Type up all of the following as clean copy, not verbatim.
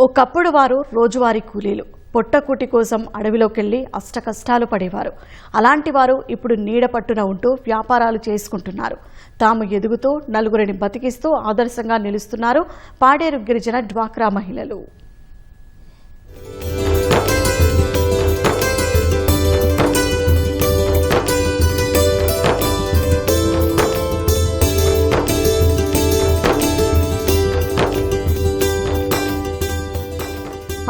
ఒకప్పుడు వారు రోజువారీ కూలీలు పొట్టకూటి కోసం అడవిలోకెళ్లి అష్టకష్టాలు పడేవారు. అలాంటి వారు ఇప్పుడు నీడ పట్టున ఉంటూ వ్యాపారాలు చేసుకుంటున్నారు. తాము ఎదుగుతూ నలుగురిని బతికిస్తూ ఆదర్శంగా నిలుస్తున్నారు పాడేరు గిరిజన డ్వాక్రా మహిళలు.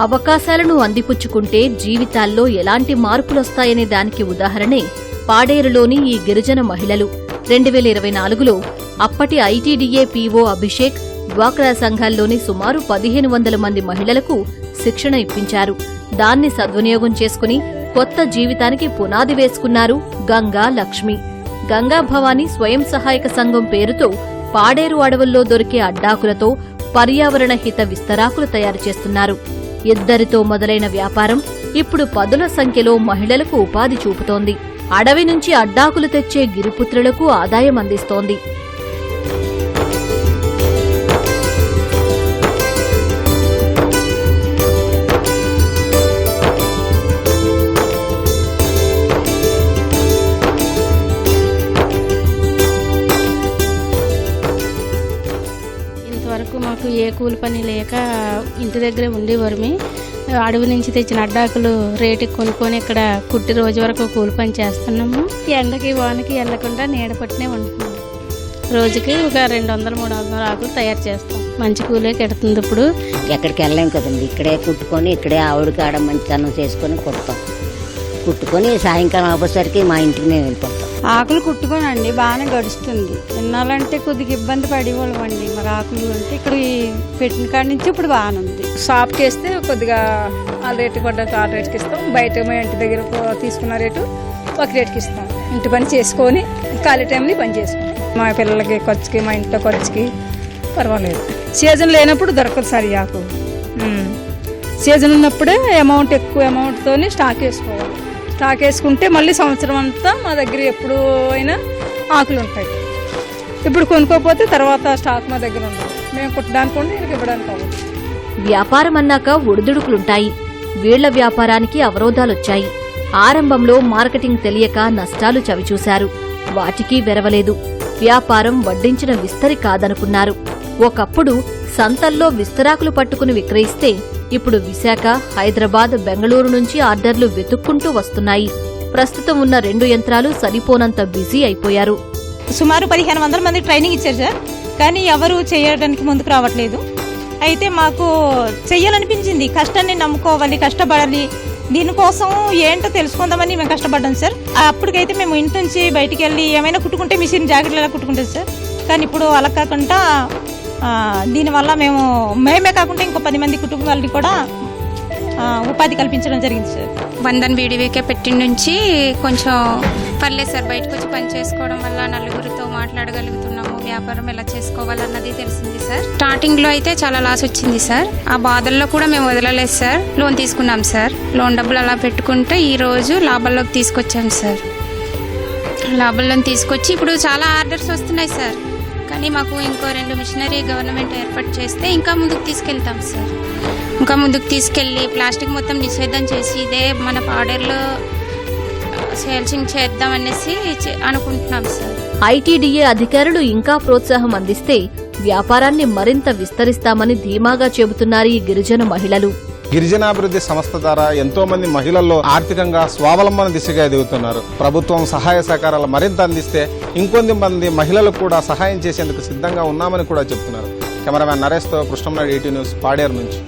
అవకాశాలను అందిపుచ్చుకుంటే జీవితాల్లో ఎలాంటి మార్పులొస్తాయనే దానికి ఉదాహరణే పాడేరులోని ఈ గిరిజన మహిళలు. 2024లో అప్పటి ఐటీడీఏ పీఓ అభిషేక్ డ్వాక్రా సంఘాల్లోని సుమారు 1500 మంది మహిళలకు శిక్షణ ఇప్పించారు. దాన్ని సద్వినియోగం చేసుకుని కొత్త జీవితానికి పునాది వేసుకున్నారు గంగా లక్ష్మి. గంగా భవానీ స్వయం సహాయక సంఘం పేరుతో పాడేరు అడవుల్లో దొరికే అడ్డాకులతో పర్యావరణ హిత విస్తరాకులు తయారు చేస్తున్నారు. ఇద్దరితో మొదలైన వ్యాపారం ఇప్పుడు పదుల సంఖ్యలో మహిళలకు ఉపాధి చూపుతోంది. అడవి నుంచి అడ్డాకులు తెచ్చే గిరిపుత్రులకు ఆదాయం అందిస్తోంది. ఇంతవరకు మాకు ఏ కూలి పని లేక ఇంటి దగ్గరే ఉండేవారు. అడవి నుంచి తెచ్చిన అడ్డాకులు రేటుకి కొనుక్కొని ఇక్కడ కుట్టి రోజు వరకు కూలి పని చేస్తున్నాము. ఎండకి వానకి వెళ్ళకుండా నీడ పట్టినే ఉంటున్నాము. రోజుకి ఒక 200-300 ఆకులు తయారు చేస్తాం. మంచి కూలే కెడుతుంది. ఇప్పుడు ఎక్కడికి వెళ్ళలేం కదండి, ఇక్కడే కుట్టుకొని ఇక్కడే ఆవిడకి ఆడ మంచితనం చేసుకొని కుడతాం. కుట్టుకొని సాయంకాలం అవ్వసరికి మా ఇంటికి మేము వెళ్ళిపోతాం. ఆకులు కుట్టుకోనండి బాగానే గడుస్తుంది. వినాలంటే కొద్దిగా ఇబ్బంది పడేవాళ్ళం అండి. మరి ఆకులు అంటే ఇక్కడ పెట్టిన కాడి నుంచి ఇప్పుడు బాగానే ఉంది. షాప్కి వేస్తే కొద్దిగా ఆ రేటు పడ్డాక ఆ రేటుకి ఇస్తాం. బయట మా ఇంటి దగ్గర తీసుకున్న రేటు ఒక రేటుకి ఇస్తాం. ఇంటి పని చేసుకొని ఖాళీ టైంలో పని చేసుకుంటాం. మా పిల్లలకి ఖర్చుకి మా ఇంట్లో ఖర్చుకి పర్వాలేదు. సీజన్ లేనప్పుడు దొరకదు సరి ఆకు. సీజన్ ఉన్నప్పుడే ఎక్కువ అమౌంట్తో స్టాక్ వేసుకోవాలి. స్టాక్ వేసుకుంటే మళ్ళీ సంవత్సరం అంతా మా దగ్గర ఎప్పుడు అయినా ఆకులు ఉంటాయి. ఇప్పుడు కొనుక్కోపోతే తర్వాత స్టాక్ మా దగ్గర ఉండదు. మేము కుట్టడానికి ఉండి ఇవ్వడానికి అవ్వదు. వ్యాపారం అన్నాక ఒడిదుడుకులుంటాయి. వీళ్ల వ్యాపారానికి అవరోధాలొచ్చాయి. ఆరంభంలో మార్కెటింగ్ తెలియక నష్టాలు చవిచూశారు. వాటికి వెరవలేదు. వ్యాపారం వడ్డించిన విస్తరి కాదనుకున్నారు. ఒకప్పుడు సంతల్లో విస్తరాకులు పట్టుకుని విక్రయిస్తే ఇప్పుడు విశాఖ, హైదరాబాద్, బెంగళూరు నుంచి ఆర్డర్లు వెతుక్కుంటూ వస్తున్నాయి. ప్రస్తుతం ఉన్న 2 యంత్రాలు సరిపోనంత బిజీ అయిపోయారు. సుమారు 1500 మంది ట్రైనింగ్ ఇచ్చారు సార్, కానీ ఎవరు చేయడానికి ముందుకు రావట్లేదు. అయితే మాకు చెయ్యాలనిపించింది. కష్టాన్ని నమ్ముకోవాలి, కష్టపడాలి. దీనికోసం ఏంటో తెలుసుకుందామని మేము కష్టపడ్డాం సార్. అప్పటికైతే మేము ఇంటి నుంచి బయటికి వెళ్ళి ఏమైనా కుట్టుకుంటే మిషన్ జాకెట్లు ఎలా కుట్టుకుంటాం సార్. కానీ ఇప్పుడు అలా కాకుండా దీనివల్ల మేమే కాకుండా ఇంకో 10 మంది కుటుంబాలకి కూడా ఉపాధి కల్పించడం జరిగింది సార్. బంధన్ బీడీవీకే పెట్టిన నుంచి కొంచెం పర్లేదు సార్. బయటకు వచ్చి పని చేసుకోవడం వల్ల నలుగురితో మాట్లాడగలుగుతున్నాము. వ్యాపారం ఎలా చేసుకోవాలన్నది తెలిసింది సార్. స్టార్టింగ్లో అయితే చాలా లాస్ వచ్చింది సార్. ఆ బాధల్లో కూడా మేము వదలలేదు సార్. లోన్ తీసుకున్నాం సార్. లోన్ డబ్బులు అలా పెట్టుకుంటే ఈరోజు లాభాల్లోకి తీసుకొచ్చాం సార్. లాభాల్లో తీసుకొచ్చి ఇప్పుడు చాలా ఆర్డర్స్ వస్తున్నాయి సార్. కానీ మాకు ఇంకో 2 మిషనరీ గవర్నమెంట్ ఏర్పాటు చేస్తే ఇంకా ముందుకు తీసుకెళ్తాం సార్. ఇంకా ముందుకు తీసుకెళ్ళి ప్లాస్టిక్ మొత్తం నిషేధం చేసి ఇదే మన పాడేరులో సేల్సింగ్ చేద్దామనేసి అనుకుంటున్నాం సార్. ఐటీడీఏ అధికారులు ఇంకా ప్రోత్సాహం అందిస్తే వ్యాపారాన్ని మరింత విస్తరిస్తామని ధీమాగా చెబుతున్నారు ఈ గిరిజన మహిళలు. గిరిజనాభివృద్ధి సంస్థ ద్వారా ఎంతో మంది మహిళల్లో ఆర్థికంగా స్వావలంబన దిశగా ఎదుగుతున్నారు. ప్రభుత్వం సహాయ సహకారాలు మరింత అందిస్తే ఇంకొంది మంది మహిళలకు కూడా సహాయం చేసేందుకు సిద్ధంగా ఉన్నామని కూడా చెబుతున్నారు. కెమెరామ్యాన్ నరేష్తో కృష్ణంనాయుడు, ET న్యూస్, పాడేరు నుంచి.